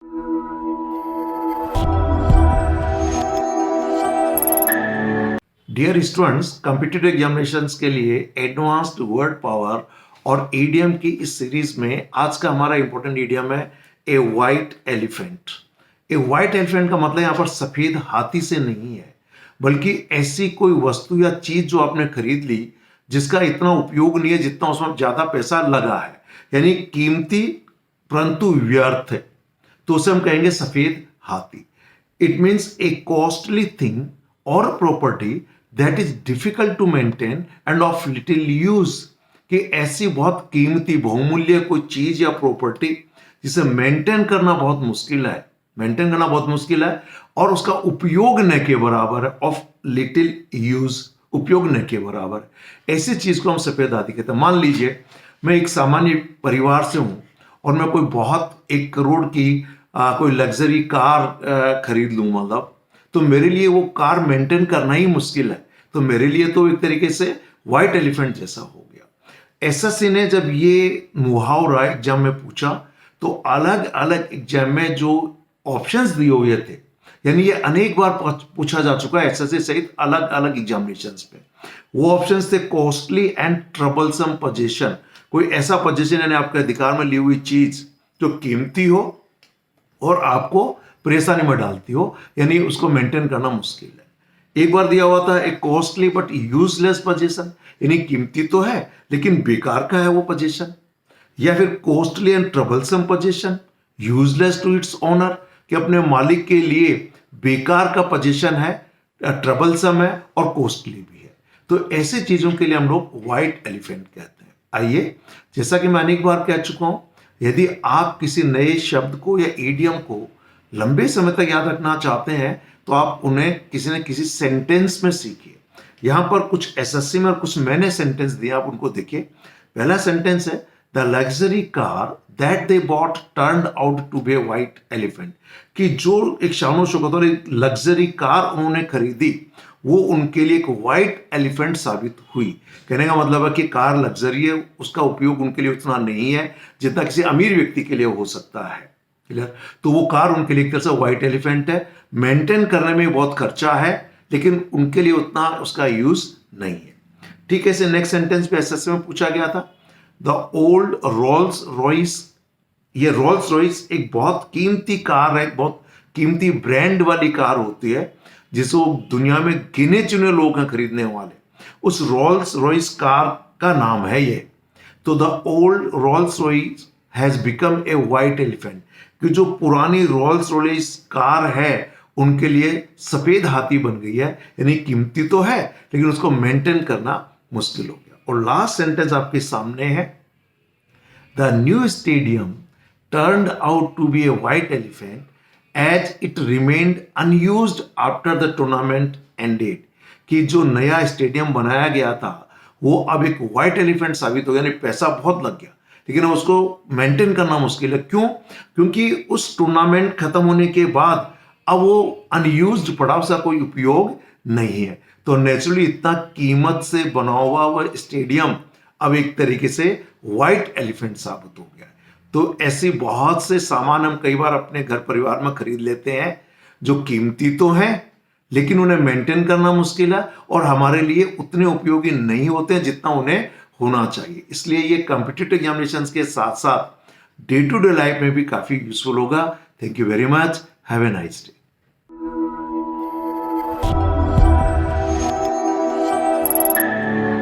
Dear students, competitive examinations के लिए advanced word power और ईडियम की इस सीरीज में आज का हमारा इंपॉर्टेंट ईडियम है ए व्हाइट एलिफेंट। ए व्हाइट एलिफेंट का मतलब यहाँ पर सफेद हाथी से नहीं है, बल्कि ऐसी कोई वस्तु या चीज जो आपने खरीद ली जिसका इतना उपयोग नहीं है जितना उसमें ज्यादा पैसा लगा है, यानी कीमती परंतु व्यर्थ है, तो उसे हम कहेंगे सफेद हाथी। It means a costly thing और property that is difficult to maintain and of little use, कि ऐसी बहुत कीमती बहुमूल्य कोई चीज या प्रॉपर्टी जिसे मेंटेन करना बहुत मुश्किल है और उसका उपयोग न के बराबर है, ऑफ लिटिल यूज, उपयोग न के बराबर, ऐसी चीज को हम सफेद हाथी कहते हैं। मान लीजिए मैं एक सामान्य परिवार से हूं और मैं कोई बहुत 1 करोड़ की कोई लग्जरी कार खरीद लूं, मतलब तो मेरे लिए वो कार मेंटेन करना ही मुश्किल है, तो मेरे लिए तो एक तरीके से व्हाइट एलिफेंट जैसा हो गया। एसएससी ने जब ये मुहावरा एग्जाम में पूछा तो अलग अलग एग्जाम में जो ऑप्शंस दिए हुए थे, यानी ये अनेक बार पूछा जा चुका है एसएससी सहित अलग अलग एग्जामिनेशंस पे, वो ऑप्शंस थे कॉस्टली एंड ट्रबलसम पोजीशन, कोई ऐसा पोजीशन यानी आपके अधिकार में ली हुई चीज जो कीमती हो और आपको परेशानी में डालती हो, यानी उसको मेंटेन करना मुश्किल है। एक बार दिया हुआ था एक कॉस्टली बट यूजलेस पोजीशन, यानी कीमती तो है लेकिन बेकार का है वो पोजीशन, या फिर costly and troublesome position, useless to its owner, कि अपने मालिक के लिए बेकार का पोजीशन है, ट्रबलसम है और कॉस्टली भी है। तो ऐसी चीजों के लिए हम लोग व्हाइट एलिफेंट कहते हैं। आइए, जैसा कि मैं अनेक बार कह चुका हूं, यदि आप किसी नए शब्द को या ईडियम को लंबे समय तक याद रखना चाहते हैं तो आप उन्हें किसी न किसी सेंटेंस में सीखिए। यहां पर कुछ एसएससी में और कुछ मैंने सेंटेंस दिए, आप उनको देखिए। पहला सेंटेंस है the luxury car that they bought turned out to be a white elephant, कि जो एक शानो शौकत और एक लग्जरी कार उन्होंने खरीदी वो उनके लिए एक व्हाइट एलिफेंट साबित हुई। कहने का मतलब है कि कार लग्जरी है, उसका उपयोग उनके लिए उतना नहीं है जितना किसी अमीर व्यक्ति के लिए हो सकता है। क्लियर? तो वो कार उनके लिए एक तरह से व्हाइट एलिफेंट है, मेंटेन करने में बहुत खर्चा है लेकिन उनके लिए उतना उसका यूज नहीं है। ठीक है, से नेक्स्ट सेंटेंस पे एसएससी में पूछा गया था द ओल्ड रोल्स रॉयस, ये रोल्स रॉयस एक बहुत कीमती कार है, बहुत कीमती ब्रांड वाली कार होती है जिसको दुनिया में गिने चुने लोग हैं खरीदने वाले, उस रोल्स रॉयस कार का नाम है ये। तो the old Rolls Royce has become a white elephant, कि जो पुरानी रोल्स रॉयस कार है उनके लिए सफेद हाथी बन गई है, यानी कीमती तो है लेकिन उसको मेंटेन करना मुश्किल हो गया। और लास्ट सेंटेंस आपके सामने है the new stadium turned out to be a white elephant as it remained unused after the tournament ended, कि जो नया स्टेडियम बनाया गया था वो अब एक व्हाइट एलिफेंट साबित हो गया, यानी पैसा बहुत लग गया लेकिन उसको मेंटेन करना मुश्किल है। क्यों? क्योंकि उस टूर्नामेंट खत्म होने के बाद अब वो अनयूज्ड पड़ा, उसका कोई उपयोग नहीं है, तो नेचुरली इतना कीमत से बना हुआ स्टेडियम अब एक तरीके से व्हाइट एलिफेंट साबित हो गया है। तो ऐसी बहुत से सामान हम कई बार अपने घर परिवार में खरीद लेते हैं जो कीमती तो हैं लेकिन उन्हें मेंटेन करना मुश्किल है और हमारे लिए उतने उपयोगी नहीं होते हैं जितना उन्हें होना चाहिए। इसलिए ये कॉम्पिटिटिव एग्जामिनेशंस के साथ साथ डे टू डे लाइफ में भी काफी यूजफुल होगा। Thank you very much, have a nice day.